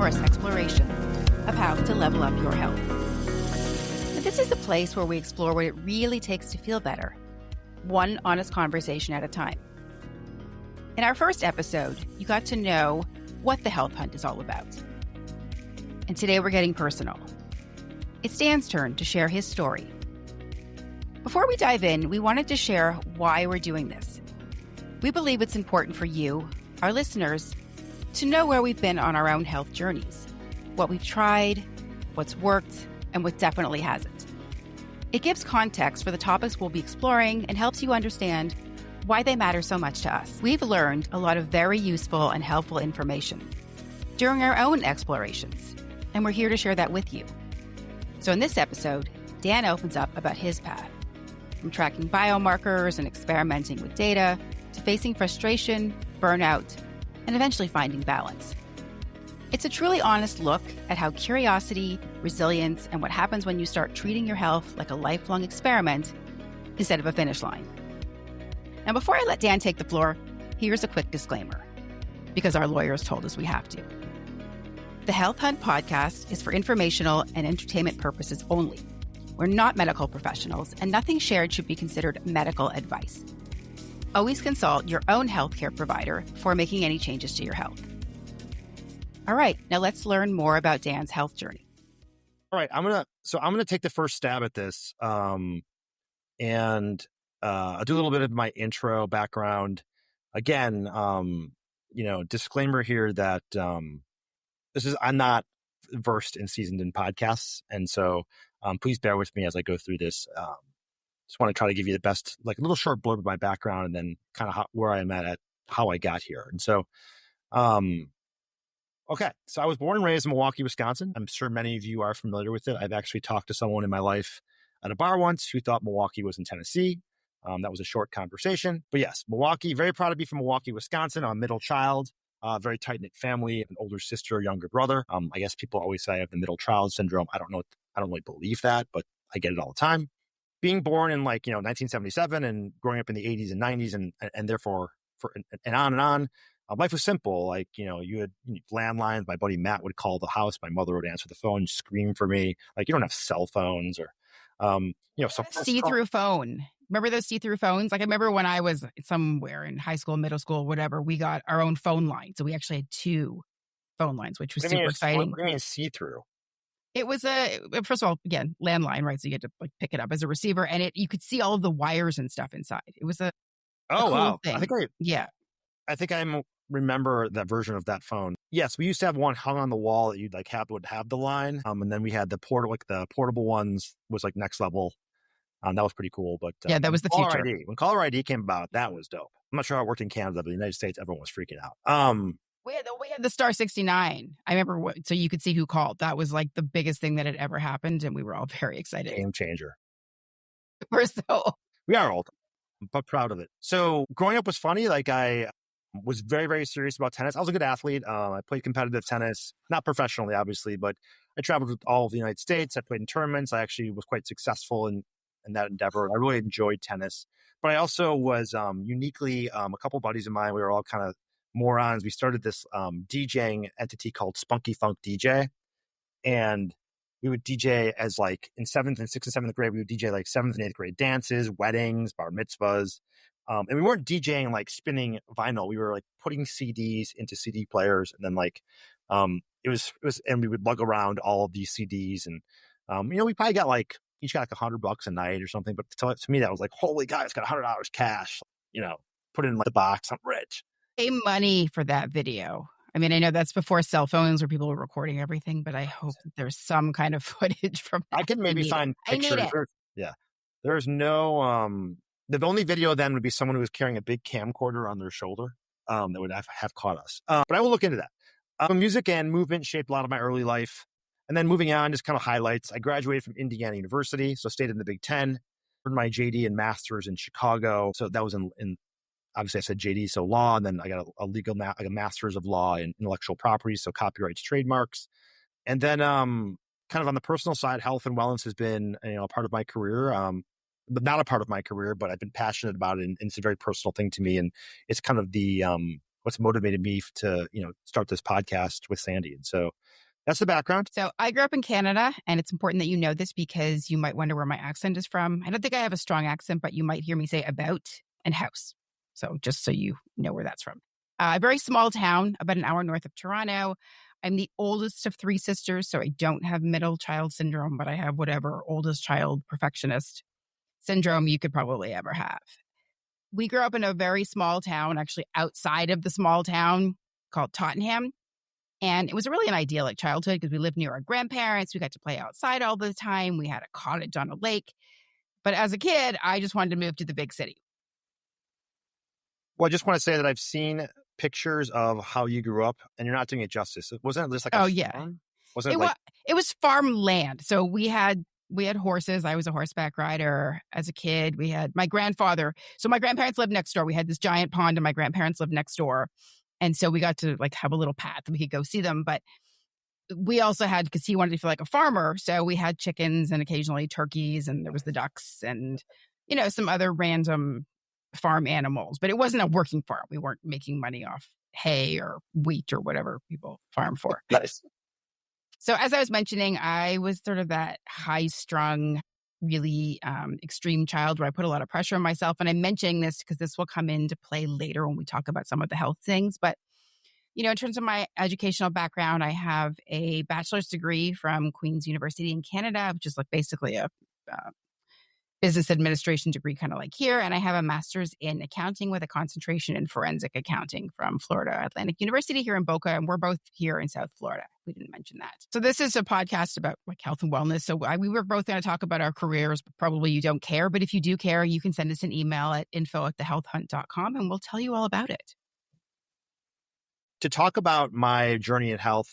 glamorous exploration of how to level up your health. But this is the place where we explore what it really takes to feel better, one honest conversation at a time. In our first episode, you got to know what the Health Hunt is all about. And today we're getting personal. It's Dan's turn to share his story. Before we dive in, we wanted to share why we're doing this. We believe it's important for you, our listeners, to know where we've been on our own health journeys, what we've tried, what's worked, and what definitely hasn't. It gives context for the topics we'll be exploring and helps you understand why they matter so much to us. We've learned a lot of very useful and helpful information during our own explorations, and we're here to share that with you. So in this episode, Dan opens up about his path, from tracking biomarkers and experimenting with data to facing frustration, burnout, and eventually finding balance. It's a truly honest look at how curiosity, resilience, and what happens when you start treating your health like a lifelong experiment instead of a finish line. Now, before I let Dan take the floor, here's a quick disclaimer, because our lawyers told us we have to. The Health Hunt podcast is for informational and entertainment purposes only. We're not medical professionals, and nothing shared should be considered medical advice. Always consult your own healthcare provider before making any changes to your health. All right, now let's learn more about Dan's health journey. All right, I'm gonna take the first stab at this, and I'll do a little bit of my intro background. Again, disclaimer here that I'm not versed and seasoned in podcasts, and so please bear with me as I go through this. Just want to try to give you the best, like a little short blurb of my background, and then kind of where I'm at how I got here. And so, okay, so I was born and raised in Milwaukee, Wisconsin. I'm sure many of you are familiar with it. I've actually talked to someone in my life at a bar once who thought Milwaukee was in Tennessee. That was a short conversation. But yes, Milwaukee, very proud to be from Milwaukee, Wisconsin. I'm a middle child, very tight-knit family, an older sister, younger brother. I guess people always say I have the middle child syndrome. I don't know. I don't really believe that, but I get it all the time. Being born in 1977 and growing up in the 80s and 90s and therefore and on, life was simple. You had landlines. My buddy Matt would call the house. My mother would answer the phone, scream for me. You don't have cell phones or, see-through phone. Remember those see-through phones? I remember when I was somewhere in high school, middle school, whatever, we got our own phone line. So we actually had two phone lines, which was super exciting. What do you mean see-through? It was first of all, again, landline, right? So you had to pick it up as a receiver, and you could see all of the wires and stuff inside. It was a cool wow thing. I think I remember that version of that phone. Yes, we used to have one hung on the wall that you'd would have the line, and then we had the portable ones was next level. That was pretty cool. But that was the future. When caller ID came about, that was dope. I'm not sure how it worked in Canada, but in the United States, everyone was freaking out. We had the star 69. I remember so you could see who called. That was the biggest thing that had ever happened, and we were all very excited. Game changer. We are old, but proud of it. So growing up was funny. I was very, very serious about tennis. I was a good athlete. I played competitive tennis, not professionally, obviously, but I traveled with all of the United States. I played in tournaments. I actually was quite successfing in that endeavor. I really enjoyed tennis, but I also was uniquely a couple buddies of mine. We were all kind of morons. We started this DJing entity called Spunky Funk DJ, and we would DJ as in 6th and 7th grade. We would DJ 7th and 8th grade dances, weddings, bar mitzvahs, and we weren't DJing spinning vinyl. We were putting CDs into CD players, and then it was, and we would lug around all of these CDs, and we probably got each got $100 a night or something. But to me, that was holy guy, it's got $100 cash. Put it in the box. I'm rich. Pay money for that video. I mean, I know that's before cell phones where people were recording everything, but I hope that there's some kind of footage from that. I can maybe find pictures. Yeah. There's no, the only video then would be someone who was carrying a big camcorder on their shoulder that would have caught us. But I will look into that. Music and movement shaped a lot of my early life. And then moving on, just kind of highlights. I graduated from Indiana University, so stayed in the Big Ten. Earned my JD and master's in Chicago. So that was in obviously I said JD, so law, and then I got a master's of law in intellectual property, so copyrights, trademarks. And then kind of on the personal side, health and wellness has been a part of my career, but not a part of my career, but I've been passionate about it, and it's a very personal thing to me. And it's kind of the what's motivated me to, start this podcast with Sandy. And so that's the background. So I grew up in Canada, and it's important that you know this because you might wonder where my accent is from. I don't think I have a strong accent, but you might hear me say about and house. So just so you know where that's from. A very small town, about an hour north of Toronto. I'm the oldest of three sisters, so I don't have middle child syndrome, but I have whatever oldest child perfectionist syndrome you could probably ever have. We grew up in a very small town, actually outside of the small town called Tottenham. And it was really an idyllic childhood because we lived near our grandparents. We got to play outside all the time. We had a cottage on a lake. But as a kid, I just wanted to move to the big city. Well, I just want to say that I've seen pictures of how you grew up, and you're not doing it justice. Wasn't it just like farm? Wasn't it it was farmland. So we had horses. I was a horseback rider as a kid. We had my grandfather. So my grandparents lived next door. We had this giant pond, and my grandparents lived next door. And so we got to have a little path and we could go see them. But we also had, because he wanted to feel like a farmer. So we had chickens and occasionally turkeys, and there was the ducks and, some other random farm animals. But it wasn't a working farm. We weren't making money off hay or wheat or whatever people farm for. Nice. So as I was mentioning, I was sort of that high-strung, really extreme child where I put a lot of pressure on myself. And I'm mentioning this because this will come into play later when we talk about some of the health things. But, in terms of my educational background, I have a bachelor's degree from Queen's University in Canada, which is basically a business administration degree, kind of like here. And I have a master's in accounting with a concentration in forensic accounting from Florida Atlantic University here in Boca. And we're both here in South Florida. We didn't mention that. So this is a podcast about health and wellness. So we were both going to talk about our careers, but probably you don't care. But if you do care, you can send us an email at info@thehealthhunt.com and we'll tell you all about it. To talk about my journey in health,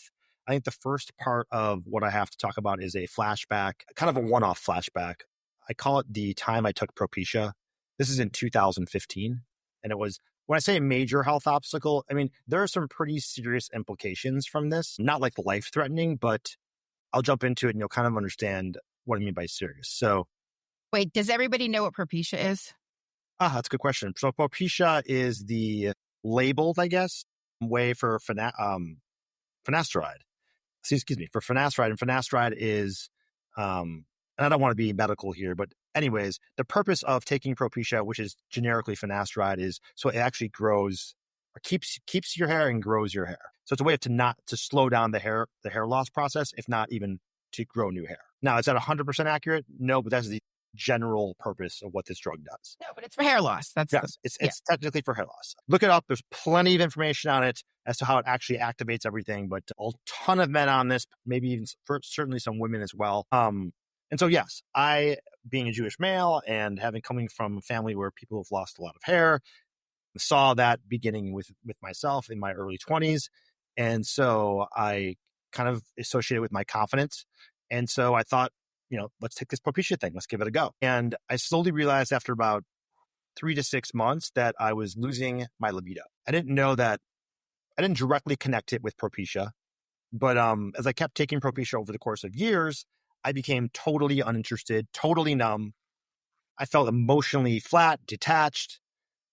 I think the first part of what I have to talk about is a flashback, kind of a one-off flashback. I call it the time I took Propecia. This is in 2015. And it was, when I say a major health obstacle, I mean, there are some pretty serious implications from this. Not life-threatening, but I'll jump into it and you'll kind of understand what I mean by serious. So, wait, does everybody know what Propecia is? That's a good question. So Propecia is the labeled, I guess, way for finasteride. Excuse me, for finasteride. And finasteride is, and I don't want to be medical here, but anyways, the purpose of taking Propecia, which is generically finasteride, is so it actually grows or keeps your hair and grows your hair. So it's a way to slow down the hair loss process, if not even to grow new hair. Now, is that 100% accurate? No, but that's the general purpose of what this drug does. No, but it's for hair loss. It's technically for hair loss. Look it up. There's plenty of information on it as to how it actually activates everything, but a ton of men on this, maybe even certainly some women as well. And so, yes, I, being a Jewish male and coming from a family where people have lost a lot of hair, saw that beginning with myself in my early 20s. And so I kind of associated with my confidence. And so I thought, let's take this Propecia thing. Let's give it a go. And I slowly realized after about 3 to 6 months that I was losing my libido. I didn't know that. I didn't directly connect it with Propecia. But as I kept taking Propecia over the course of years, I became totally uninterested, totally numb. I felt emotionally flat, detached.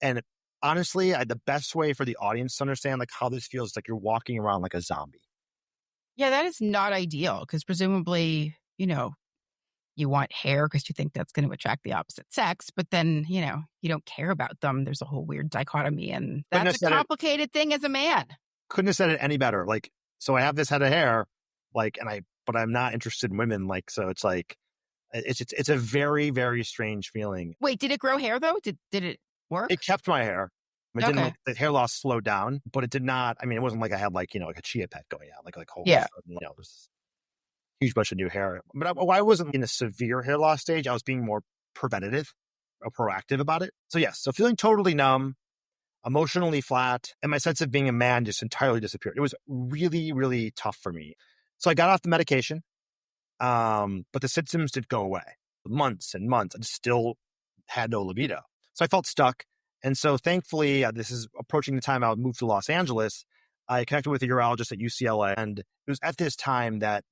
And honestly, the best way for the audience to understand how this feels is you're walking around like a zombie. Yeah, that is not ideal because presumably, you want hair because you think that's going to attract the opposite sex, but then, you don't care about them. There's a whole weird dichotomy, and that's a complicated thing as a man. Couldn't have said it any better. So I have this head of hair, but I'm not interested in women. So it's it's a very, very strange feeling. Wait, did it grow hair though? Did it work? It kept my hair. It didn't. The hair loss slowed down, but it did not. I mean, it wasn't like I had like a chia pet going out, there's a huge bunch of new hair. But I wasn't in a severe hair loss stage. I was being more preventative or proactive about it. So yes, so feeling totally numb, emotionally flat, and my sense of being a man just entirely disappeared. It was really, really tough for me. So I got off the medication, but the symptoms did go away. Months and months, I still had no libido. So I felt stuck. And so thankfully, this is approaching the time I would move to Los Angeles. I connected with a urologist at UCLA. And it was at this time that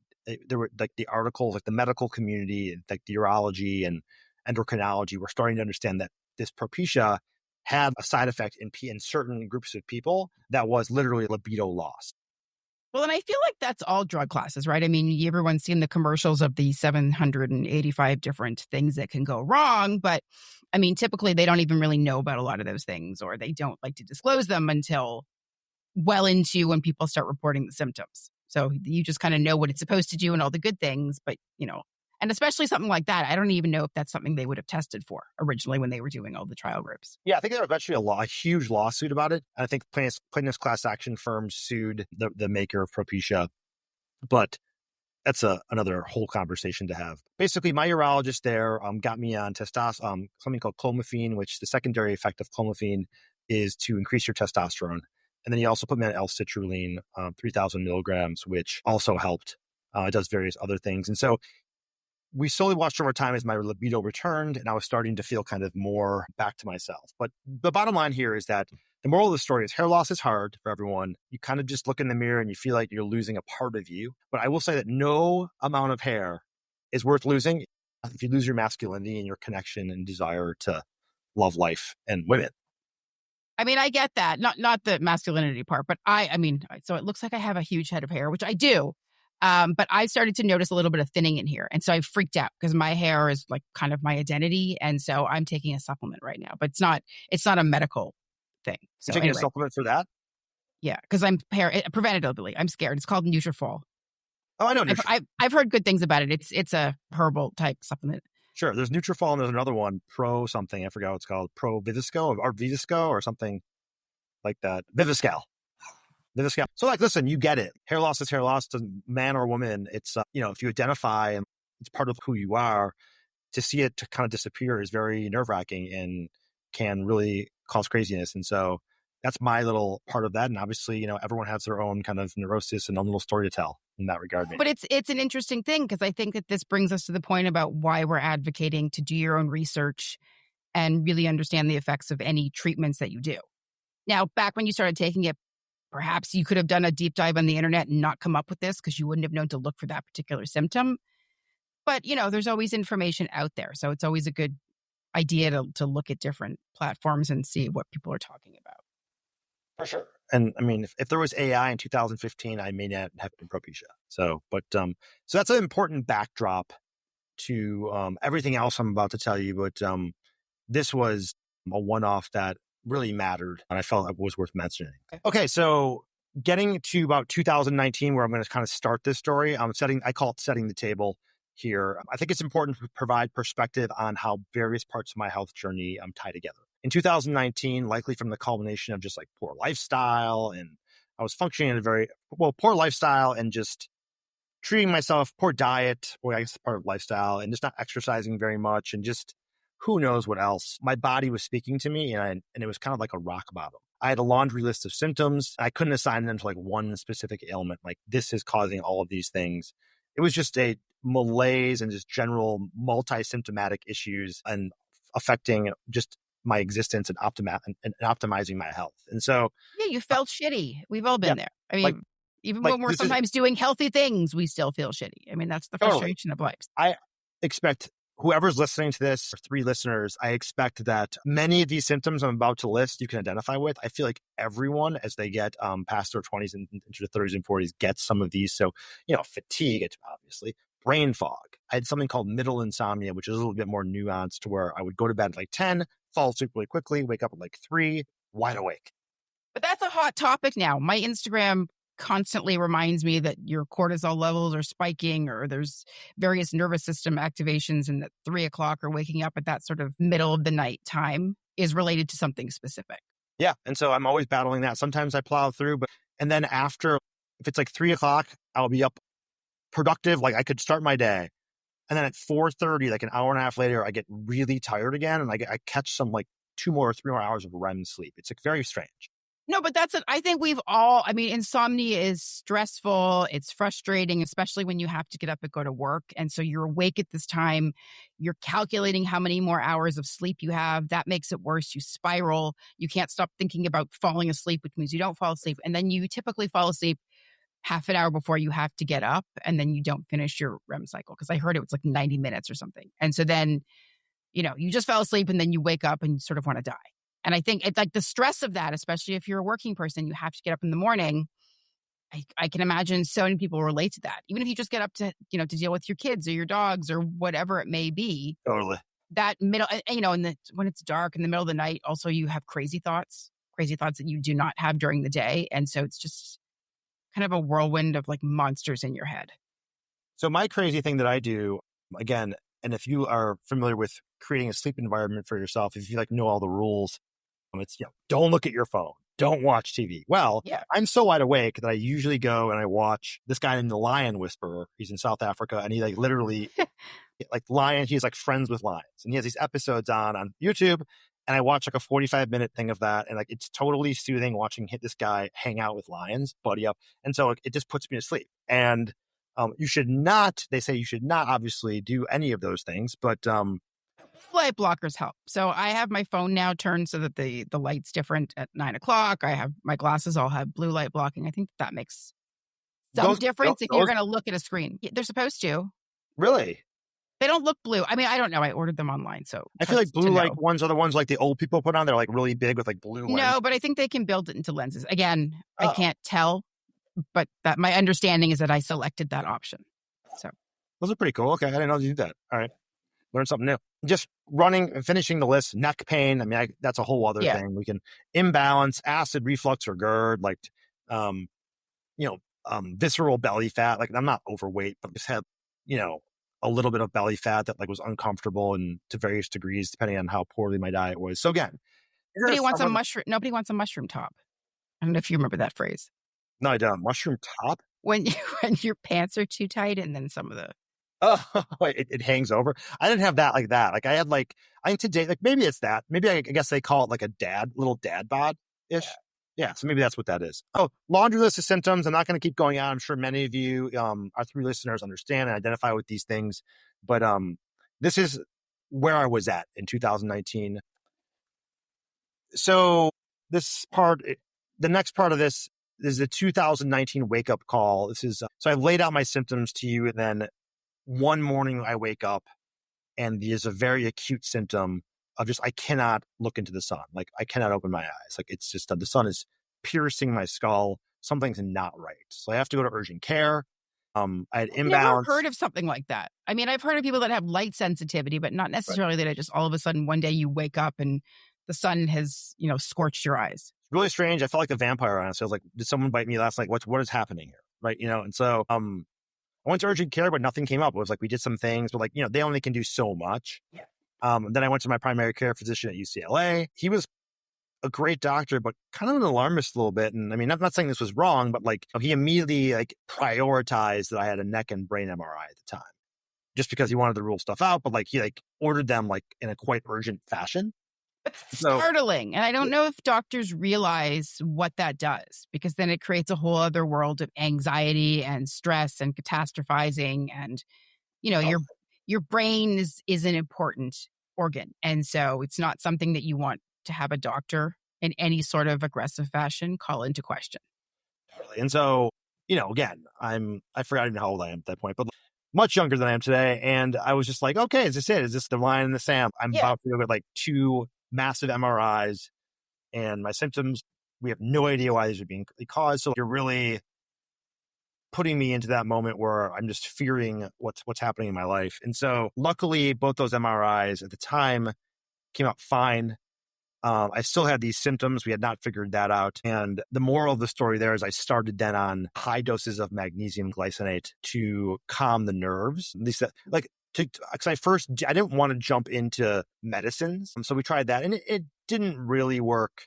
there were the articles, the medical community, the urology and endocrinology were starting to understand that this Propecia had a side effect in certain groups of people that was literally libido loss. Well, and I feel like that's all drug classes, right? I mean, everyone's seen the commercials of the 785 different things that can go wrong, but I mean, typically they don't even really know about a lot of those things, or they don't like to disclose them until well into when people start reporting the symptoms. So you just kind of know what it's supposed to do and all the good things, but and especially something like that, I don't even know if that's something they would have tested for originally when they were doing all the trial groups. Yeah, I think there was actually a huge lawsuit about it. I think plaintiffs class action firms sued the maker of Propecia, but that's another whole conversation to have. Basically, my urologist there got me on testosterone, something called clomiphene, which the secondary effect of clomiphene is to increase your testosterone. And then he also put me on L-citrulline, 3,000 milligrams, which also helped. It does various other things. And so we slowly watched over time as my libido returned and I was starting to feel kind of more back to myself. But the bottom line here is that the moral of the story is hair loss is hard for everyone. You kind of just look in the mirror and you feel like you're losing a part of you. But I will say that no amount of hair is worth losing if you lose your masculinity and your connection and desire to love life and women. I mean, I get that. Not the masculinity part, but I mean, so it looks like I have a huge head of hair, which I do. But I started to notice a little bit of thinning in here. And so I freaked out because my hair is like kind of my identity. And so I'm taking a supplement right now, but it's not a medical thing. So you're taking a supplement for that? Yeah, because I'm preventatively. I'm scared. It's called Nutrafol. Oh, I know. I've heard good things about it. It's a herbal type supplement. Sure. There's Nutrafol and there's another one, Pro something. I forgot what it's called. Pro Vivisco or Vivisco or something like that. Viviscal. So listen, you get it. Hair loss is hair loss. Doesn't man or woman. It's, if you identify and it's part of who you are, to see it to kind of disappear is very nerve wracking and can really cause craziness. And so that's my little part of that. And obviously, everyone has their own kind of neurosis and own little story to tell in that regard. But it's an interesting thing because I think that this brings us to the point about why we're advocating to do your own research and really understand the effects of any treatments that you do. Now, back when you started taking it, perhaps you could have done a deep dive on the internet and not come up with this because you wouldn't have known to look for that particular symptom. But, there's always information out there. So it's always a good idea to look at different platforms and see what people are talking about. For sure. And I mean, if there was AI in 2015, I may not have been Propecia. So that's an important backdrop to everything else I'm about to tell you. But this was a one-off that really mattered and I felt it was worth mentioning. Okay, so getting to about 2019, where I'm going to kind of start this story, I call it setting the table here. I think it's important to provide perspective on how various parts of my health journey tie together. In 2019, likely from the culmination of just like poor lifestyle, and I was functioning in a very poor lifestyle and just treating myself, poor diet, or I guess part of lifestyle, and just not exercising very much, and just who knows what else. My body was speaking to me, and it was kind of like a rock bottom. I had a laundry list of symptoms. I couldn't assign them to like one specific ailment. Like this is causing all of these things. It was just a malaise and just general multi-symptomatic issues and affecting just my existence and optimizing my health. And so, yeah, you felt shitty. We've all been there. I mean, even when we're sometimes doing healthy things, we still feel shitty. I mean, that's the frustration of life. I expect whoever's listening to this, or 3 listeners, I expect that many of these symptoms I'm about to list, you can identify with. I feel like everyone, as they get past their 20s and into their 30s and 40s, gets some of these. So, fatigue, obviously, brain fog. I had something called middle insomnia, which is a little bit more nuanced, to where I would go to bed at like 10, fall asleep really quickly, wake up at like 3, wide awake. But that's a hot topic now. My Instagram constantly reminds me that your cortisol levels are spiking, or there's various nervous system activations, and that 3 o'clock or waking up at that sort of middle of the night time is related to something specific. Yeah. And so I'm always battling that. Sometimes I plow through, and then after, if it's like 3 o'clock, I'll be up productive. Like I could start my day. And then at 4:30, like an hour and a half later, I get really tired again. And I catch some like 2 more or 3 more hours of REM sleep. It's like very strange. No, but I think insomnia is stressful. It's frustrating, especially when you have to get up and go to work. And so you're awake at this time. You're calculating how many more hours of sleep you have. That makes it worse. You spiral. You can't stop thinking about falling asleep, which means you don't fall asleep. And then you typically fall asleep half an hour before you have to get up. And then you don't finish your REM cycle. Because I heard it was like 90 minutes or something. And so then, you just fell asleep and then you wake up and you sort of want to die. And I think it's like the stress of that, especially if you're a working person, you have to get up in the morning. I can imagine so many people relate to that. Even if you just get up to, to deal with your kids or your dogs or whatever it may be, Totally. that middle, when it's dark in the middle of the night, also you have crazy thoughts that you do not have during the day. And so it's just kind of a whirlwind of like monsters in your head. So my crazy thing that I do, again, and if you are familiar with creating a sleep environment for yourself, if you like know all the rules, it's, don't look at your phone. Don't watch TV. Well, Yeah. I'm so wide awake that I usually go and I watch this guy named the Lion Whisperer. He's in South Africa, and he like literally like lion. He's like friends with lions, and he has these episodes on YouTube. And I watch like a 45-minute thing of that, and like it's totally soothing watching this guy hang out with lions, buddy up, and so it just puts me to sleep. And you should not. They say you should not obviously do any of those things, but light blockers help. So I have my phone now turned so that the light's different at 9:00. I have my glasses all have blue light blocking. I think that makes some difference if you're going to look at a screen. They're supposed to. Really? They don't look blue. I mean, I don't know. I ordered them online, so I feel like blue light ones are the ones like the old people put on. They're like really big with like blue lenses. No, but I think they can build it into lenses. Again, I can't tell, but that my understanding is that I selected that option. So those are pretty cool. Okay, I didn't know you did that. All right, learn something new. Just running and finishing the list. Neck pain. I mean, that's a whole other thing. We can imbalance, acid reflux or GERD, like visceral belly fat. Like I'm not overweight, but just had a little bit of belly fat that like was uncomfortable and to various degrees, depending on how poorly my diet was. So again, nobody wants a mushroom top. I don't know if you remember that phrase. No, I don't. Mushroom top? When your pants are too tight and then some of the... it hangs over. I didn't have that like that. Like I had I think today, like maybe it's that. Maybe I guess they call it like a little dad bod-ish. Yeah, so maybe that's what that is. Oh, laundry list of symptoms. I'm not going to keep going on. I'm sure many of you, our 3 listeners, understand and identify with these things. But this is where I was at in 2019. So the next part of this is the 2019 wake-up call. This is so I've laid out my symptoms to you, and then one morning I wake up, and there's a very acute symptom of just, I cannot look into the sun. Like I cannot open my eyes. Like it's just, the sun is piercing my skull. Something's not right. So I have to go to urgent care. I had imbalance. I've never heard of something like that. I mean, I've heard of people that have light sensitivity, but not necessarily that it just all of a sudden one day you wake up and the sun has, scorched your eyes. It's really strange. I felt like a vampire on it. So I was like, did someone bite me last night? What is happening here? Right. And so, I went to urgent care, but nothing came up. It was like, we did some things, but they only can do so much. Yeah. Then I went to my primary care physician at UCLA. He was a great doctor, but kind of an alarmist a little bit. And I mean, I'm not saying this was wrong, but he immediately prioritized that I had a neck and brain MRI at the time, just because he wanted to rule stuff out. But he ordered them in a quite urgent fashion. It's startling. And I don't know if doctors realize what that does, because then it creates a whole other world of anxiety and stress and catastrophizing. And, your brain is an important organ. And so it's not something that you want to have a doctor in any sort of aggressive fashion call into question. And so, again, I forgot even how old I am at that point, but much younger than I am today. And I was just like, okay, is this it? Is this the line in the sand? I'm about to go get 2 massive MRIs, and my symptoms, we have no idea why these are being caused. So you're really putting me into that moment where I'm just fearing what's happening in my life. And so luckily, both those MRIs at the time came out fine. I still had these symptoms. We had not figured that out. And the moral of the story there is I started then on high doses of magnesium glycinate to calm the nerves. At least because I didn't want to jump into medicines. So we tried that, and it didn't really work.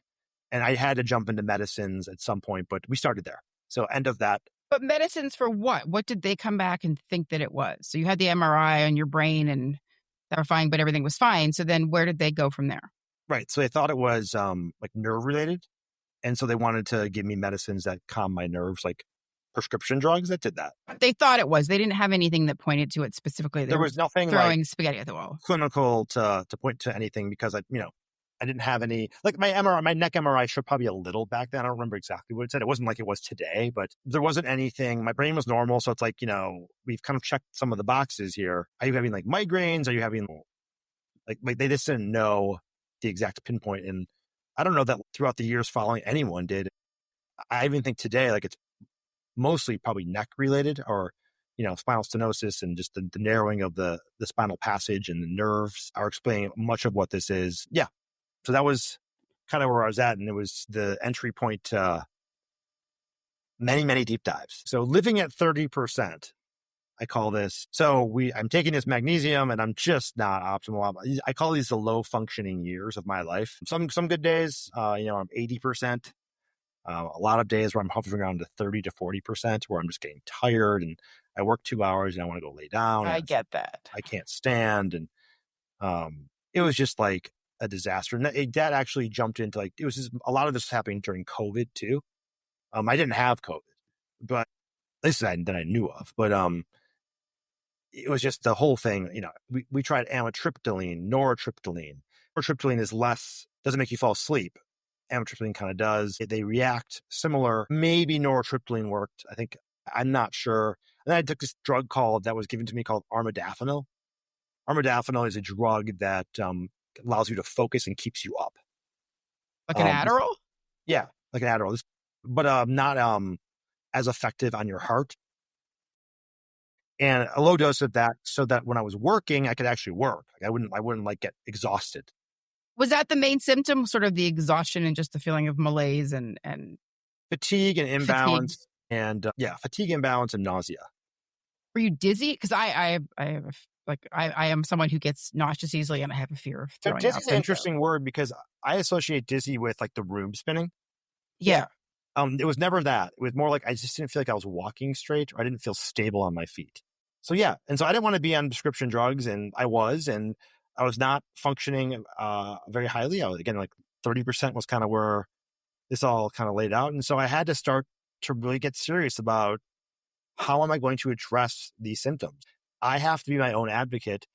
And I had to jump into medicines at some point, but we started there. So end of that. But medicines for what? What did they come back and think that it was? So you had the MRI on your brain and they were fine, but everything was fine. So then where did they go from there? Right. So they thought it was nerve related. And so they wanted to give me medicines that calm my nerves, like prescription drugs that did that. They thought it was. They didn't have anything that pointed to it specifically. There was nothing throwing spaghetti at the wall. Clinical to point to anything, because I didn't have any, my neck MRI showed probably a little back then. I don't remember exactly what it said. It wasn't like it was today, but there wasn't anything. My brain was normal. So it's we've kind of checked some of the boxes here. Are you having migraines? Are you having they just didn't know the exact pinpoint. And I don't know that throughout the years following anyone did. I even think today, like it's mostly probably neck related or, spinal stenosis and just the narrowing of the spinal passage and the nerves are explaining much of what this is. Yeah. So that was kind of where I was at. And it was the entry point to many, many deep dives. So living at 30%, I call this. So I'm taking this magnesium and I'm just not optimal. I call these the low functioning years of my life. Some good days, I'm 80%. A lot of days where I'm hovering around to 30 to 40%, where I'm just getting tired and I work 2 hours and I want to go lay down. I get that. I can't stand. And it was just like a disaster. And that actually jumped into like, it was just, a lot of this was happening during COVID too. I didn't have COVID, but at least that I knew of. But it was just the whole thing. We tried amitriptyline, nortriptyline. Nortriptyline is doesn't make you fall asleep. Amitriptyline kind of does. They react similar. Maybe nortriptyline worked. I'm not sure. And then I took this drug that was given to me called armodafinil. Armodafinil is a drug that allows you to focus and keeps you up. Like an Adderall? Yeah, like an Adderall. But not as effective on your heart. And a low dose of that so that when I was working, I could actually work. Like I wouldn't like get exhausted. Was that the main symptom, sort of the exhaustion and just the feeling of malaise and fatigue and imbalance fatigue, imbalance and nausea. Were you dizzy? Because I am someone who gets nauseous easily and I have a fear of throwing up. Dizzy is an interesting word because I associate dizzy with like the room spinning. Yeah. It was never that. It was more like I just didn't feel like I was walking straight or I didn't feel stable on my feet. So yeah. And so I didn't want to be on prescription drugs and I was not functioning very highly. Again, like 30% was kind of where this all kind of laid out. And so I had to start to really get serious about how am I going to address these symptoms? I have to be my own advocate.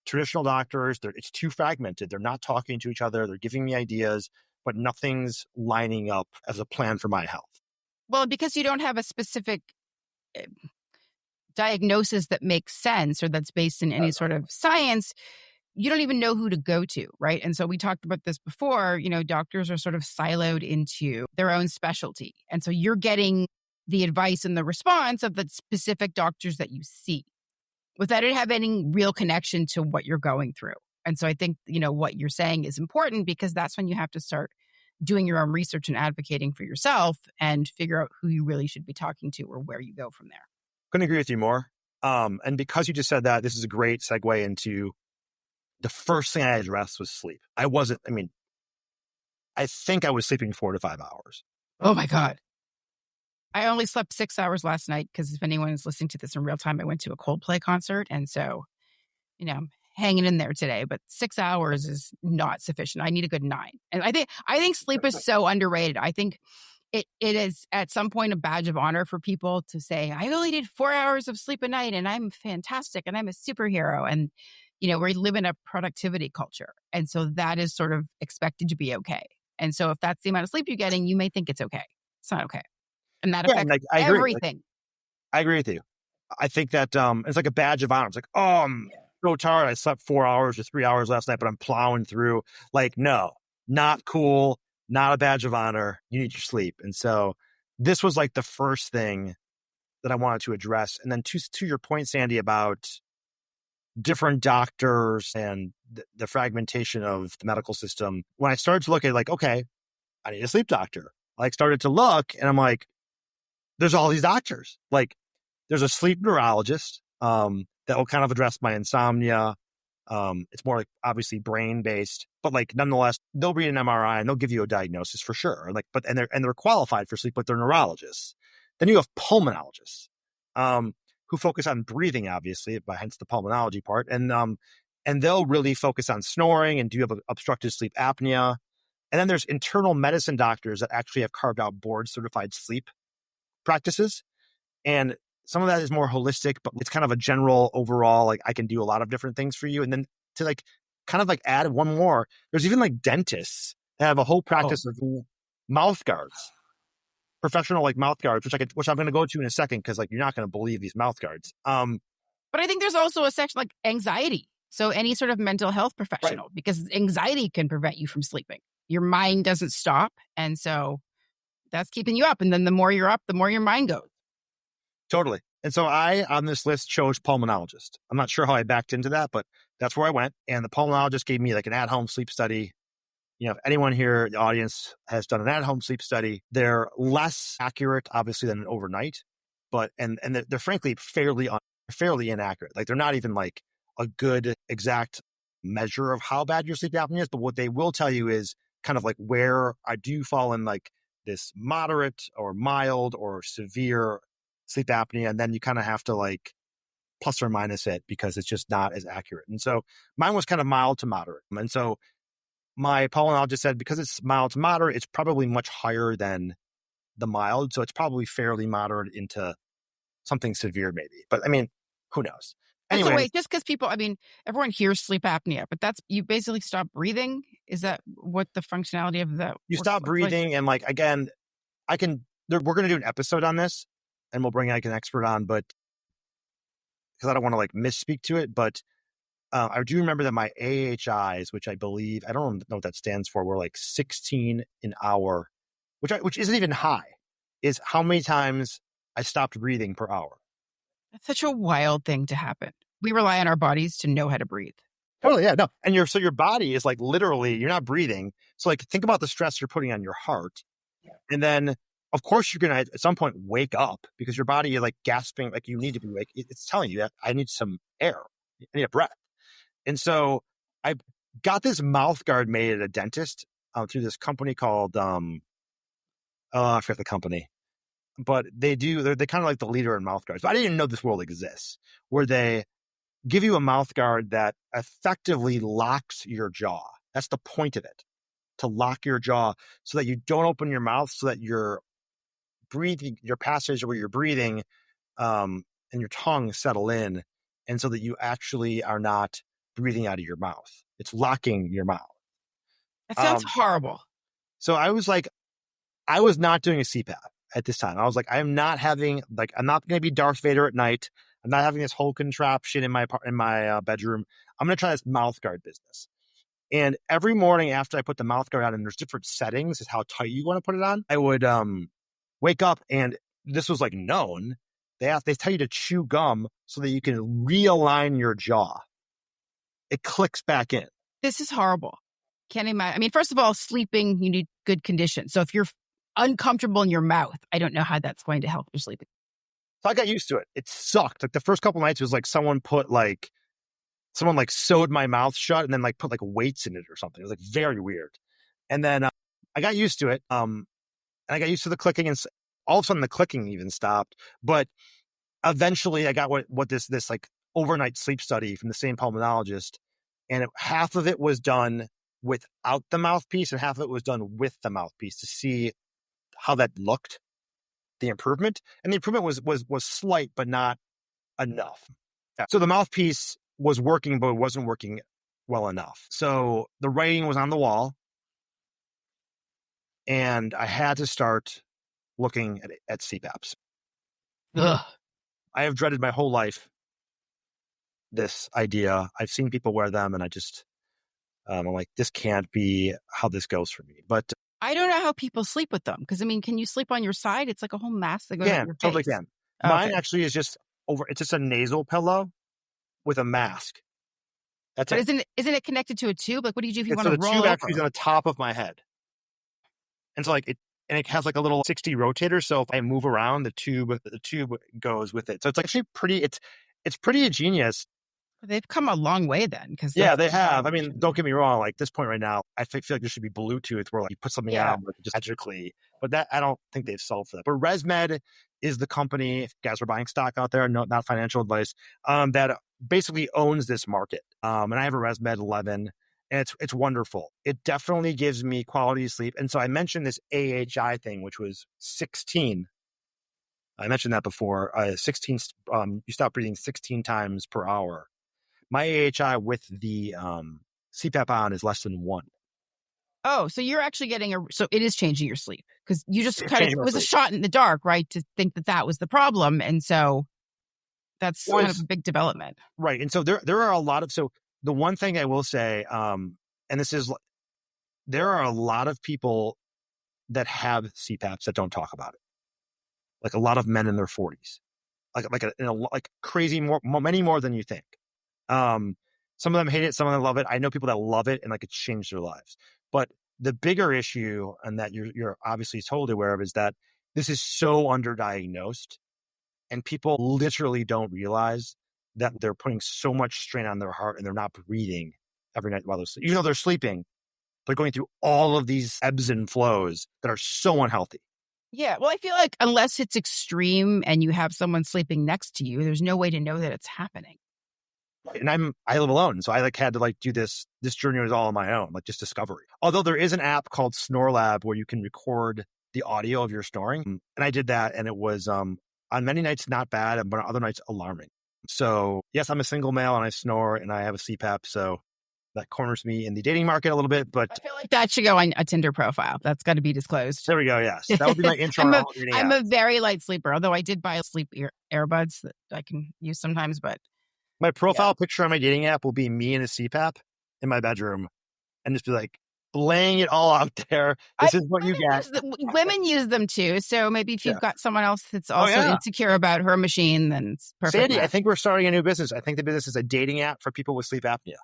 Traditional doctors, it's too fragmented. They're not talking to each other. They're giving me ideas, but nothing's lining up as a plan for my health. Well, because you don't have a specific diagnosis that makes sense or that's based in any sort of science, you don't even know who to go to, right? And so we talked about this before, doctors are sort of siloed into their own specialty. And so you're getting the advice and the response of the specific doctors that you see without it having any real connection to what you're going through. And so I think, what you're saying is important because that's when you have to start doing your own research and advocating for yourself and figure out who you really should be talking to or where you go from there. Couldn't agree with you more. And because you just said that, this is a great segue into the first thing I addressed was sleep. I think I was sleeping 4 to 5 hours. Oh my God. I only slept 6 hours last night because if anyone is listening to this in real time, I went to a Coldplay concert. And so, I'm hanging in there today, but 6 hours is not sufficient. I need a good 9. And I think sleep is so underrated. I think it is at some point a badge of honor for people to say, I only need 4 hours of sleep a night and I'm fantastic and I'm a superhero. And, we live in a productivity culture. And so that is sort of expected to be okay. And so if that's the amount of sleep you're getting, you may think it's okay. It's not okay. And that affects everything. I agree with you. I think that it's like a badge of honor. It's like, oh, I'm so tired. I slept 4 hours or 3 hours last night, but I'm plowing through. Like, no, not cool. Not a badge of honor. You need your sleep. And so this was like the first thing that I wanted to address. And then to your point, Sandy, about different doctors and the fragmentation of the medical system. When I started to look at like, okay, I need a sleep doctor. I started to look and I'm like, there's all these doctors. Like there's a sleep neurologist that will kind of address my insomnia. It's more like obviously brain based, but like nonetheless, they'll read an MRI and they'll give you a diagnosis for sure. Like, and they're qualified for sleep, but they're neurologists. Then you have pulmonologists, who focus on breathing, obviously, but hence the pulmonology part. And they'll really focus on snoring and do you have obstructive sleep apnea. And then there's internal medicine doctors that actually have carved out board certified sleep practices. And some of that is more holistic, but it's kind of a general overall, like I can do a lot of different things for you. And then to like kind of like add one more, there's even like dentists that have a whole practice of mouth guards, professional like mouth guards, which I'm going to go to in a second because like you're not going to believe these mouth guards. But I think there's also a section like anxiety. So any sort of mental health professional, because anxiety can prevent you from sleeping. your mind doesn't stop. And so that's keeping you up. And then the more you're up, the more your mind goes. Totally. And so I, on this list, chose pulmonologist. I'm not sure how I backed into that, but that's where I went. And the pulmonologist gave me like an at-home sleep study. If anyone here, the audience, has done an at-home sleep study, they're less accurate, obviously, than an overnight, but and they're frankly fairly inaccurate. Like they're not even like a good exact measure of how bad your sleep apnea is. But what they will tell you is kind of like where I do fall in like this moderate or mild or severe sleep apnea, and then you kind of have to like plus or minus it because it's just not as accurate. And so mine was kind of mild to moderate, and so my pulmonologist said because it's mild to moderate, it's probably much higher than the mild. So it's probably fairly moderate into something severe, maybe. But I mean, who knows? Anyway, wait, just because people, everyone hears sleep apnea, but that's, you basically stop breathing. Is that what the functionality of that? You stop breathing. And like, again, we're going to do an episode on this and we'll bring like an expert on, but because I don't want to like misspeak to it, but I do remember that my AHIs, which I believe, I don't know what that stands for, were like 16 an hour, which isn't even high, is how many times I stopped breathing per hour. That's such a wild thing to happen. We rely on our bodies to know how to breathe. Totally, yeah, no. And your body is like literally, you're not breathing. So like think about the stress you're putting on your heart. Yeah. And then of course you're going to at some point wake up because your body is like gasping, like you need to be awake. It's telling you that I need some air, I need a breath. And so I got this mouth guard made at a dentist through this company called, I forget the company, but they're kind of like the leader in mouth guards. But I didn't even know this world exists, where they give you a mouth guard that effectively locks your jaw. That's the point of it, to lock your jaw so that you don't open your mouth, so that your breathing, your passage where you're breathing, and your tongue settle in, and so that you actually are not breathing out of your mouth. It's locking your mouth. That sounds horrible. So I was not doing a CPAP at this time. I was like, I'm not going to be Darth Vader at night. I'm not having this whole contraption in my bedroom. I'm going to try this mouth guard business. And every morning after I put the mouth guard on, and there's different settings as how tight you want to put it on, I would wake up, and this was like known. They tell you to chew gum so that you can realign your jaw. It clicks back in. This is horrible. Can't imagine. First of all, sleeping, you need good conditions. So if you're uncomfortable in your mouth, I don't know how that's going to help your sleeping. So I got used to it. It sucked. Like the first couple nights, it was like someone sewed my mouth shut and then like put like weights in it or something. It was like very weird. And then I got used to it. And I got used to the clicking, and all of a sudden the clicking even stopped. But eventually I got what this like overnight sleep study from the same pulmonologist, and half of it was done without the mouthpiece and half of it was done with the mouthpiece to see how that looked, the improvement. And the improvement was slight, but not enough. So the mouthpiece was working, but it wasn't working well enough. So the writing was on the wall, and I had to start looking at CPAPs. Ugh. I have dreaded my whole life this idea. I've seen people wear them, and I just, I'm like, this can't be how this goes for me. But I don't know how people sleep with them. Because, can you sleep on your side? It's like a whole mask that goes on your face. Totally can. Mine actually is just it's just a nasal pillow with a mask. That's it. Isn't it connected to a tube? Like, what do you do if you want to roll over? The tube actually is on the top of my head. And so it has like a little 60 rotator. So if I move around, the tube goes with it. So it's actually it's pretty ingenious. They've come a long way then. Yeah, they have. Don't get me wrong. Like this point right now, I feel like there should be Bluetooth where like you put something on just magically. But that I don't think they've solved that. But ResMed is the company, if you guys are buying stock out there, no, not financial advice, that basically owns this market. And I have a ResMed 11, and it's wonderful. It definitely gives me quality sleep. And so I mentioned this AHI thing, which was 16. I mentioned that before. 16. You stop breathing 16 times per hour. My AHI with the CPAP on is less than 1. Oh, so you're actually so it is changing your sleep, because you just it was a shot in the dark, right? To think that was the problem. And so that's kind of a big development. Right. And so there are a lot of, so the one thing I will say, and this is there are a lot of people that have CPAPs that don't talk about it. Like a lot of men in their 40s, like crazy many more than you think. Some of them hate it, some of them love it. I know people that love it and like it's changed their lives. But the bigger issue, and that you're obviously totally aware of, is that this is so underdiagnosed, and people literally don't realize that they're putting so much strain on their heart and they're not breathing every night while they're sleeping. Even though they're sleeping, they're going through all of these ebbs and flows that are so unhealthy. Yeah. Well, I feel like unless it's extreme and you have someone sleeping next to you, there's no way to know that it's happening. And I live alone. So I had to do this journey was all on my own, like just discovery. Although there is an app called Snore Lab where you can record the audio of your snoring. And I did that, and it was, on many nights, not bad, but on other nights, alarming. So yes, I'm a single male and I snore and I have a CPAP. So that corners me in the dating market a little bit, but I feel like that should go on a Tinder profile. That's got to be disclosed. There we go. Yes. That would be my intro. I'm a very light sleeper, although I did buy sleep earbuds that I can use sometimes, but my profile picture on my dating app will be me in a CPAP in my bedroom and just be like laying it all out there. This is what you get. Women use them too. So maybe if you've got someone else that's also insecure about her machine, then it's perfect. Sandy, match. I think we're starting a new business. I think the business is a dating app for people with sleep apnea.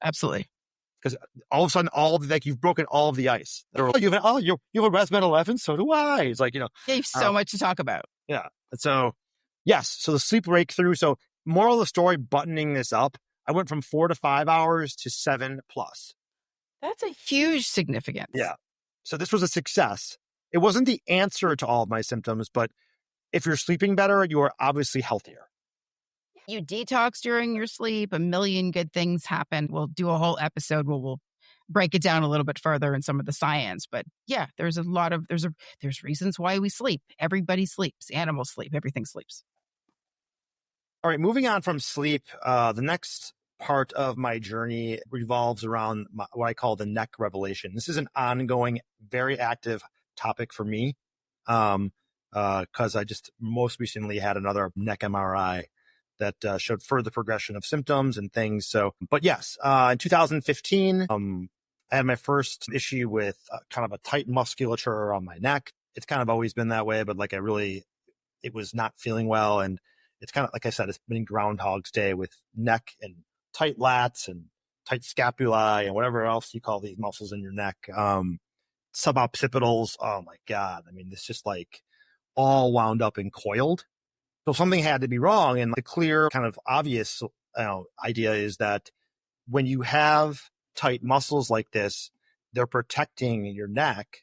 Absolutely. Because all of a sudden, you've broken all of the ice. You have a Resmed 11, so do I. It's like, you have so much to talk about. Yeah. And so, yes. So the sleep breakthrough. So moral of the story, buttoning this up, I went from 4 to 5 hours to 7+. That's a huge significance. Yeah. So this was a success. It wasn't the answer to all of my symptoms, but if you're sleeping better, you are obviously healthier. You detox during your sleep. A million good things happen. We'll do a whole episode where we'll break it down a little bit further in some of the science. But yeah, there's reasons why we sleep. Everybody sleeps. Animals sleep. Everything sleeps. All right, moving on from sleep, the next part of my journey revolves around what I call the neck revelation. This is an ongoing, very active topic for me because I just most recently had another neck MRI that showed further progression of symptoms and things. So, but yes, in 2015, I had my first issue with kind of a tight musculature on my neck. It's kind of always been that way, but it was not feeling well. And it's kind of, like I said, it's been Groundhog's Day with neck and tight lats and tight scapulae and whatever else you call these muscles in your neck. Suboccipitals. Oh my God. I mean, it's just all wound up and coiled. So something had to be wrong. And the clear, kind of obvious idea is that when you have tight muscles like this, they're protecting your neck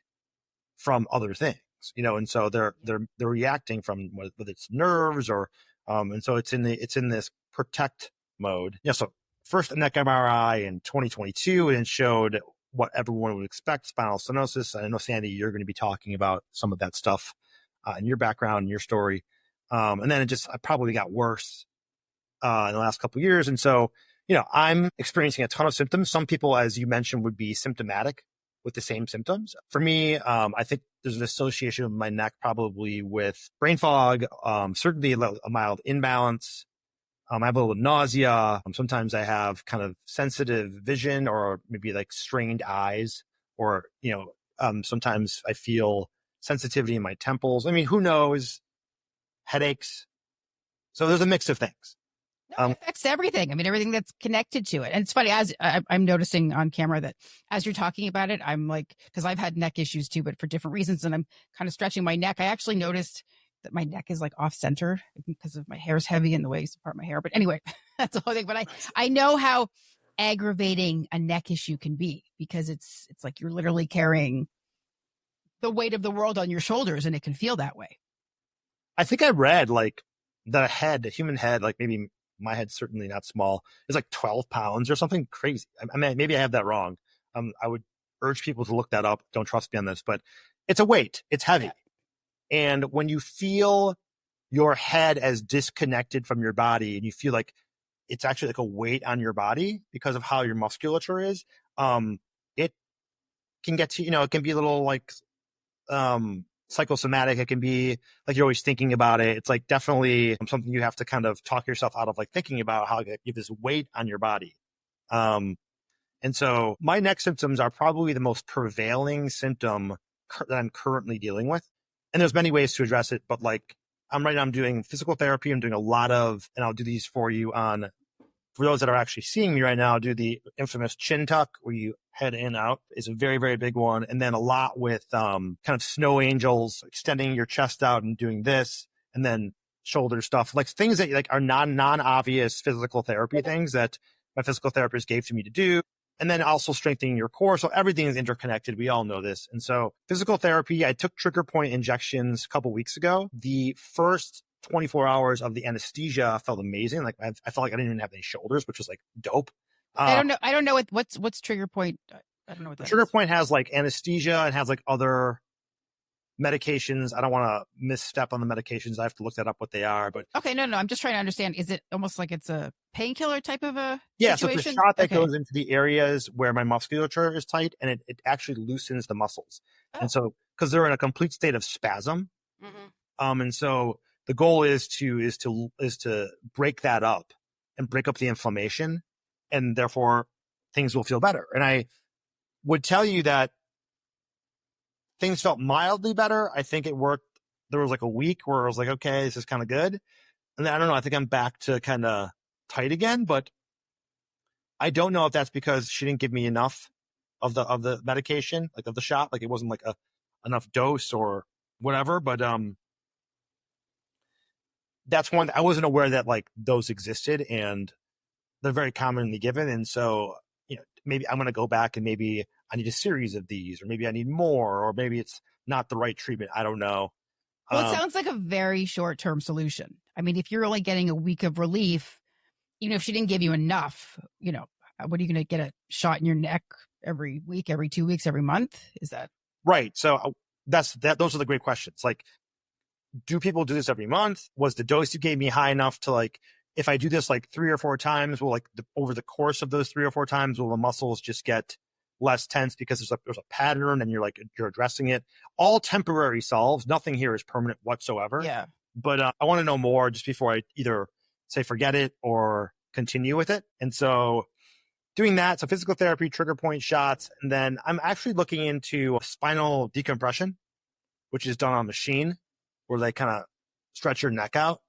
from other things, and so they're reacting from whether it's nerves or, and so it's in this protect mode. Yeah. So first neck MRI in 2022, and it showed what everyone would expect, spinal stenosis. I know, Sandy, you're going to be talking about some of that stuff in your background and your story. And then I probably got worse in the last couple of years. And so, I'm experiencing a ton of symptoms. Some people, as you mentioned, would be symptomatic with the same symptoms. For me, I think there's an association of my neck probably with brain fog, certainly a mild imbalance. I have a little nausea. Sometimes I have kind of sensitive vision or maybe strained eyes, or, sometimes I feel sensitivity in my temples. I mean, who knows? Headaches. So there's a mix of things. It affects everything. I mean, everything that's connected to it. And it's funny, as I'm noticing on camera that as you're talking about it, I'm because I've had neck issues too, but for different reasons. And I'm kind of stretching my neck. I actually noticed that my neck is off center because of my hair's heavy and the way I used to part my hair. But anyway, that's the whole thing. But I know how aggravating a neck issue can be, because it's like you're literally carrying the weight of the world on your shoulders, and it can feel that way. I think I read the human head, maybe my head's certainly not small, is 12 pounds or something crazy. I mean, maybe I have that wrong. I would urge people to look that up. Don't trust me on this, but it's a weight. It's heavy. And when you feel your head as disconnected from your body, and you feel like it's actually a weight on your body because of how your musculature is, it can get to, it can be a little psychosomatic. It can be you're always thinking about it. It's definitely something you have to kind of talk yourself out of, thinking about how you have this weight on your body. And And so my neck symptoms are probably the most prevailing symptom that I'm currently dealing with. And there's many ways to address it, but like I'm doing physical therapy. I'm doing a lot of, and I'll do these for you for those that are actually seeing me right now, I'll do the infamous chin tuck where you head in out is a very, very big one. And then a lot with kind of snow angels, extending your chest out and doing this, and then shoulder stuff, like things that like are non-obvious physical therapy things that my physical therapist gave to me to do. And then also strengthening your core. So everything is interconnected. We all know this. And so physical therapy, I took trigger point injections a couple weeks ago. The first 24 hours of the anesthesia felt amazing. Like I felt like I didn't even have any shoulders, which was like dope. I don't know what's trigger point. I don't know what that trigger is. point has like anesthesia and has like other medications. I don't want to misstep on the medications. I have to look that up what they are. But okay, no, I'm just trying to understand. Is it almost like it's a painkiller type of a yeah? situation? So it's a shot that goes into the areas where my musculature is tight, and it actually loosens the muscles. Oh. And so because they're in a complete state of spasm, Mm-hmm. and so the goal is to break that up and break up the inflammation, and therefore things will feel better. And I would tell you that things felt mildly better. I think it worked. There was like a week where I was like, okay, this is kind of good. And then I don't know, I think I'm back to kind of tight again, but I don't know if that's because she didn't give me enough of the medication, like of the shot. Like it wasn't like enough dose or whatever, but that's one I wasn't aware that like those existed, and they're very commonly given. And so, maybe I'm going to go back and maybe I need a series of these, or maybe I need more, or maybe it's not the right treatment. I don't know. Well, it sounds like a very short-term solution. I mean, if you're only getting a week of relief, even if she didn't give you enough, what are you going to get a shot in your neck every week, every 2 weeks, every month? Is that right? So those are the great questions. Like, do people do this every month? Was the dose you gave me high enough to like, if I do this like 3 or 4 times, will like over the course of those 3 or 4 times, will the muscles just get less tense because there's a pattern and you're addressing it? All temporary solves. Nothing here is permanent whatsoever. yeah? But I want to know more just before I either say forget it or continue with it. And so doing that, so physical therapy, trigger point shots, and then I'm actually looking into spinal decompression, which is done on a machine where they kind of stretch your neck out.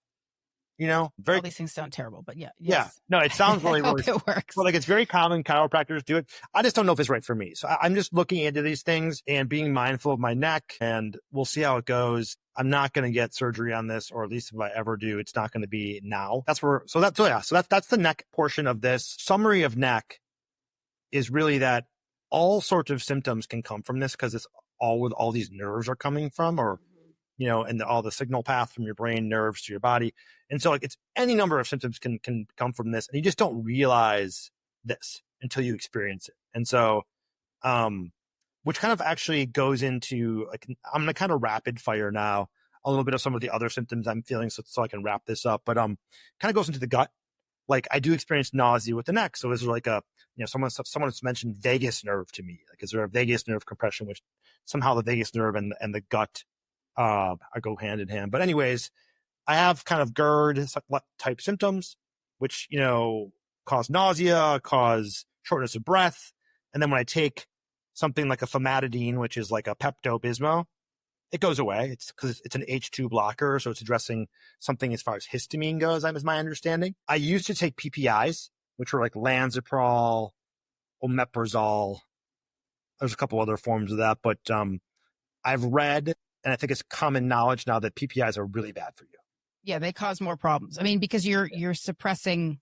All these things sound terrible, but yeah. Yeah. No, it sounds really, really, it works. well, like it's very common. Chiropractors do it. I just don't know if it's right for me. So I'm just looking into these things and being mindful of my neck, and we'll see how it goes. I'm not going to get surgery on this, or at least if I ever do, it's not going to be now. That's the neck portion of this. Summary of neck is really that all sorts of symptoms can come from this because it's all these nerves are coming from, or and all the signal path from your brain nerves to your body. And so like it's any number of symptoms can come from this, and you just don't realize this until you experience it. And so, which kind of actually goes into like, I'm going to kind of rapid fire now a little bit of some of the other symptoms I'm feeling so I can wrap this up, but kind of goes into the gut. Like I do experience nausea with the neck. So is there like someone has mentioned vagus nerve to me. Like, is there a vagus nerve compression, which somehow the vagus nerve and the gut I go hand in hand. But anyways, I have kind of GERD type symptoms, which, cause nausea, cause shortness of breath. And then when I take something like a famotidine, which is like a Pepto-Bismol, it goes away. It's because it's an H2 blocker. So it's addressing something as far as histamine goes, is my understanding. I used to take PPIs, which were like Lanzaprol, Omeprazole. There's a couple other forms of that, but I've read, and I think it's common knowledge now, that PPIs are really bad for you. Yeah, they cause more problems. I mean, because you're suppressing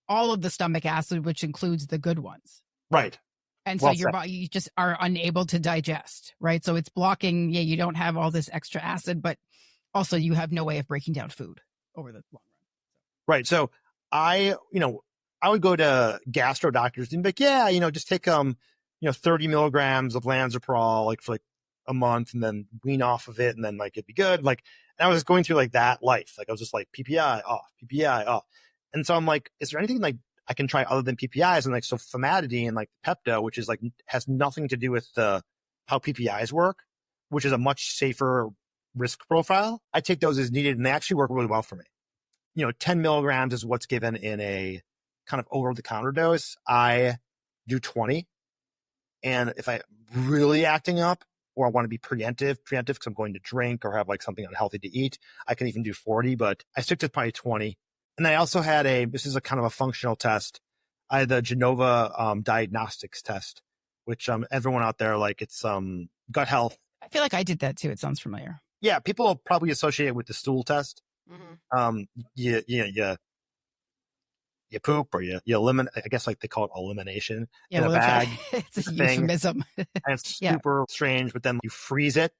all of the stomach acid, which includes the good ones. Right. And so your body, you just are unable to digest, right? So it's blocking, you don't have all this extra acid, but also you have no way of breaking down food over the long run. Right. So I would go to gastro doctors and be like, just take 30 milligrams of Lanzaprol, like for like a month, and then wean off of it, and then like it'd be good. Like, and I was going through like that life. Like I was just like PPI off. And so I'm like, is there anything like I can try other than PPIs? And like, so famotidine, like Pepto, which is like, has nothing to do with how PPIs work, which is a much safer risk profile. I take those as needed, and they actually work really well for me. 10 milligrams is what's given in a kind of over the counter dose. I do 20. And if I'm really acting up or I want to be preemptive because I'm going to drink or have like something unhealthy to eat, I can even do 40, but I stick to probably 20. And then I also had this is a kind of a functional test. I had the Genova diagnostics test, which everyone out there, like it's gut health. I feel like I did that too. It sounds familiar. Yeah, people will probably associate it with the stool test. Mm-hmm. You poop or you eliminate. I guess like they call it elimination Yeah, in a bag. It's a euphemism. And it's super strange, but then you freeze it,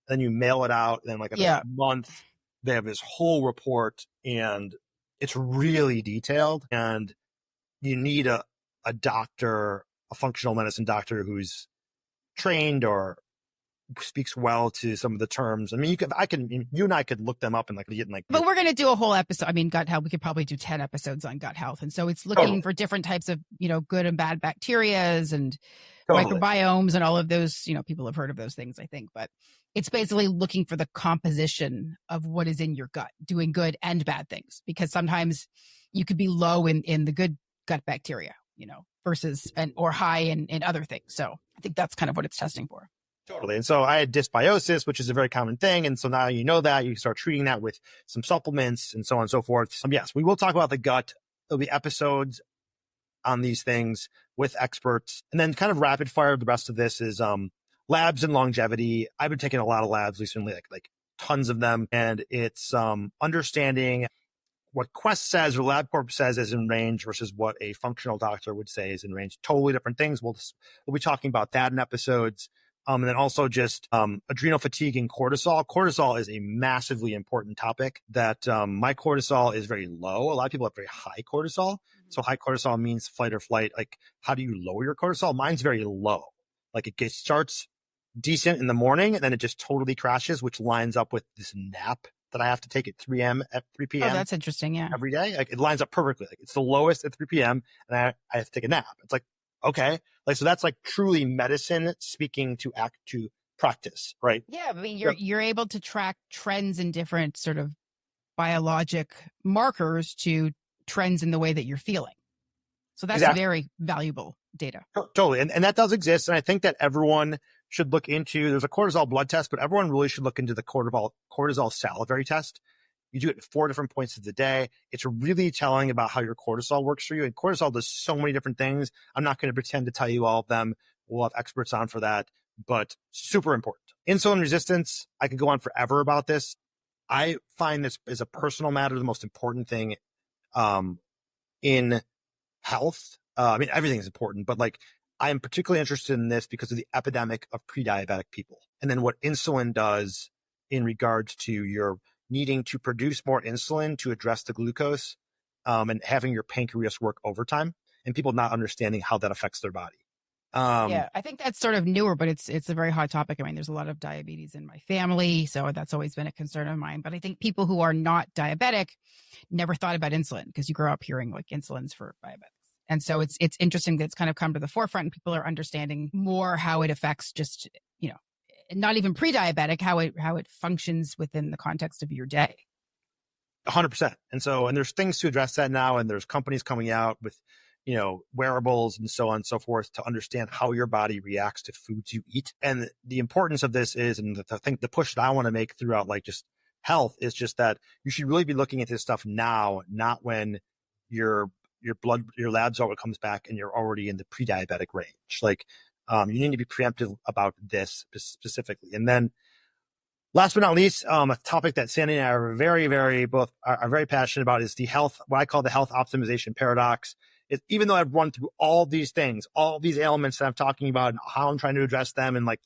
then you mail it out, and then like a month, they have this whole report, and it's really detailed, and you need a doctor, a functional medicine doctor who's trained or speaks well to some of the terms. I mean, you and I could look them up and like get like. But we're going to do a whole episode. I mean, gut health. We could probably do 10 episodes on gut health, and so it's looking for different types of good and bad bacterias and microbiomes and all of those. People have heard of those things, I think, but it's basically looking for the composition of what is in your gut, doing good and bad things, because sometimes you could be low in the good gut bacteria, versus or high in other things. So I think that's kind of what it's testing for. Totally. And so I had dysbiosis, which is a very common thing. And so now you know that you start treating that with some supplements and so on and so forth. Yes, we will talk about the gut. There'll be episodes on these things with experts, and then kind of rapid fire. The rest of this is labs and longevity. I've been taking a lot of labs recently, like tons of them. And it's understanding what Quest says or LabCorp says is in range versus what a functional doctor would say is in range. Totally different things. We'll be talking about that in episodes. And then also just adrenal fatigue and cortisol. Cortisol is a massively important topic that my cortisol is very low. A lot of people have very high cortisol. Mm-hmm. So high cortisol means fight or flight. Like, how do you lower your cortisol? Mine's very low. Like it starts decent in the morning and then it just totally crashes, which lines up with this nap that I have to take at 3 p.m. Oh, that's interesting. Yeah. Every day. Like it lines up perfectly. Like it's the lowest at 3 p.m. and I have to take a nap. It's like, okay. Like, so that's like truly medicine speaking to practice, right? Yeah. I mean, you're able to track trends in different sort of biologic markers to trends in the way that you're feeling. So that's very valuable data. Totally. And that does exist. And I think that everyone should look into, there's a cortisol blood test, but everyone really should look into the cortisol salivary test. You do it at 4 different points of the day. It's really telling about how your cortisol works for you. And cortisol does so many different things. I'm not going to pretend to tell you all of them. We'll have experts on for that, but super important. Insulin resistance, I could go on forever about this. I find this as a personal matter, the most important thing in health. I mean, everything is important, but like I am particularly interested in this because of the epidemic of pre-diabetic people. And then what insulin does in regards to your needing to produce more insulin to address the glucose and having your pancreas work overtime and people not understanding how that affects their body. Yeah, I think that's sort of newer, but it's a very hot topic. I mean, there's a lot of diabetes in my family, so that's always been a concern of mine. But I think people who are not diabetic never thought about insulin because you grow up hearing like insulin's for diabetics. And so it's interesting that it's kind of come to the forefront and people are understanding more how it affects just, not even pre-diabetic, how it functions within the context of your day. 100%. And there's things to address that now. And there's companies coming out with, wearables and so on and so forth to understand how your body reacts to foods you eat. And the importance of this is, and I think the push that I want to make throughout like just health is just that you should really be looking at this stuff now, not when your lab result comes back and you're already in the pre-diabetic range. Like, you need to be preemptive about this specifically. And then last but not least, a topic that Sandy and I are very, very are very passionate about is the health, what I call the health optimization paradox. Even though I've run through all these things, all these ailments that I'm talking about and how I'm trying to address them. And like,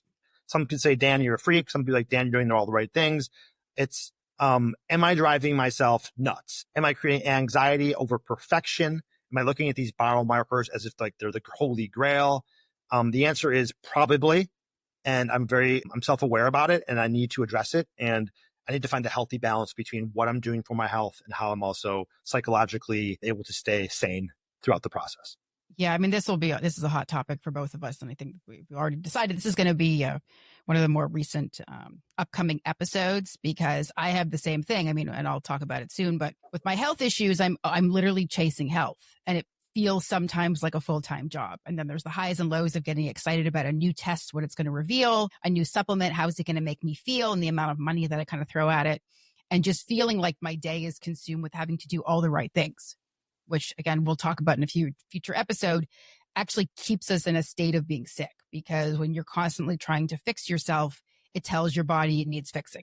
some could say, Dan, you're a freak. Some people like, Dan, you're doing all the right things. It's, am I driving myself nuts? Am I creating anxiety over perfection? Am I looking at these biomarkers as if like they're the holy grail? The answer is probably, and I'm self-aware about it and I need to address it. And I need to find a healthy balance between what I'm doing for my health and how I'm also psychologically able to stay sane throughout the process. Yeah. I mean, this is a hot topic for both of us. And I think we've already decided this is going to be one of the more recent upcoming episodes because I have the same thing. I mean, and I'll talk about it soon, but with my health issues, I'm literally chasing health and it feels sometimes like a full-time job. And then there's the highs and lows of getting excited about a new test, what it's going to reveal, a new supplement, how is it going to make me feel, and the amount of money that I kind of throw at it. And just feeling like my day is consumed with having to do all the right things, which again, we'll talk about in a future episode, actually keeps us in a state of being sick. Because when you're constantly trying to fix yourself, it tells your body it needs fixing.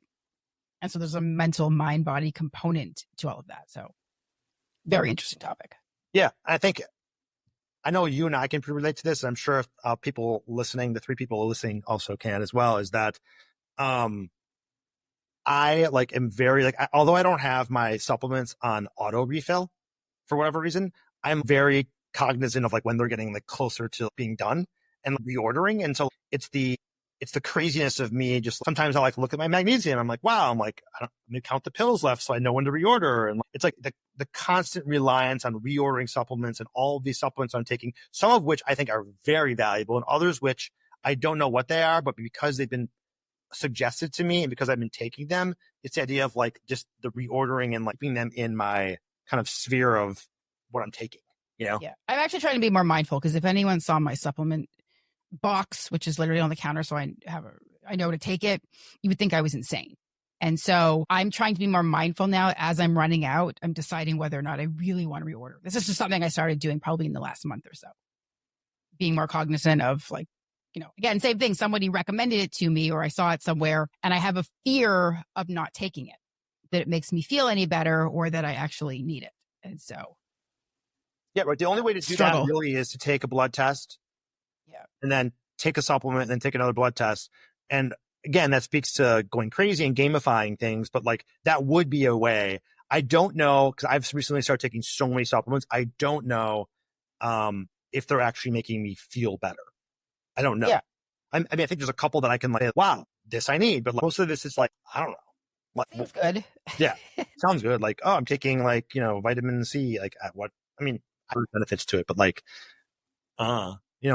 And so there's a mental mind-body component to all of that. So very interesting topic. Yeah. I know you and I can relate to this. I'm sure if people listening, the 3 people listening also can as well, is that I am very although I don't have my supplements on auto refill for whatever reason, I'm very cognizant of when they're getting closer to being done and reordering. And so it's the craziness of me. Just sometimes I look at my magnesium. I'm wow, I'm let me count the pills left so I know when to reorder. And it's the constant reliance on reordering supplements and all of these supplements I'm taking, some of which I think are very valuable and others which I don't know what they are, but because they've been suggested to me and because I've been taking them, it's the idea of just the reordering and keeping them in my kind of sphere of what I'm taking, Yeah. I'm actually trying to be more mindful because if anyone saw my supplement box, which is literally on the counter, so I know to take it, you would think I was insane. And so I'm trying to be more mindful now as I'm running out. I'm deciding whether or not I really want to reorder. This is just something I started doing probably in the last month or so. Being more cognizant of again, same thing. Somebody recommended it to me or I saw it somewhere and I have a fear of not taking it, that it makes me feel any better or that I actually need it. And so. Yeah, right. The only way to do that really is to take a blood test. Yeah. And then take a supplement and then take another blood test. And again, that speaks to going crazy and gamifying things, but that would be a way. I don't know, because I've recently started taking so many supplements. I don't know if they're actually making me feel better. I don't know. Yeah. I think there's a couple that I can wow, this I need, but most of this is I don't know. Seems good. Yeah. Sounds good. I'm taking vitamin C, at what, I have benefits to it, but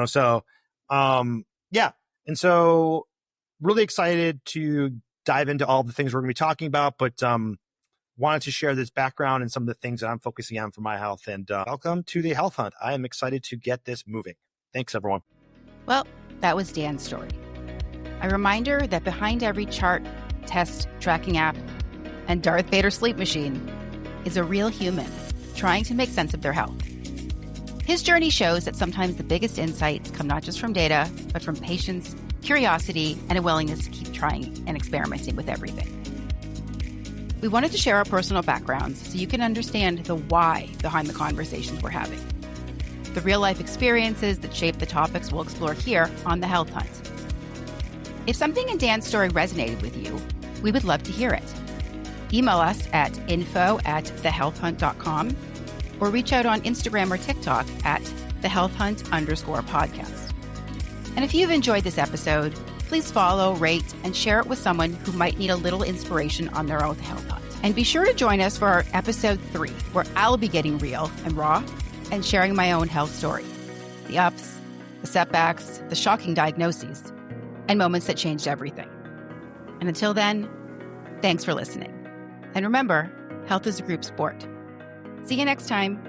so, yeah. And so really excited to dive into all the things we're going to be talking about, but, wanted to share this background and some of the things that I'm focusing on for my health. And welcome to the Health Hunt. I am excited to get this moving. Thanks, everyone. Well, that was Dan's story. A reminder that behind every chart, test, tracking app, and Darth Vader sleep machine is a real human trying to make sense of their health. His journey shows that sometimes the biggest insights come not just from data, but from patience, curiosity, and a willingness to keep trying and experimenting with everything. We wanted to share our personal backgrounds so you can understand the why behind the conversations we're having. The real-life experiences that shape the topics we'll explore here on The Health Hunt. If something in Dan's story resonated with you, we would love to hear it. Email us at info@thehealthhunt.com or reach out on Instagram or TikTok at thehealthhunt_podcast. And if you've enjoyed this episode, please follow, rate, and share it with someone who might need a little inspiration on their own health hunt. And be sure to join us for our episode 3, where I'll be getting real and raw and sharing my own health story. The ups, the setbacks, the shocking diagnoses, and moments that changed everything. And until then, thanks for listening. And remember, health is a group sport. See you next time.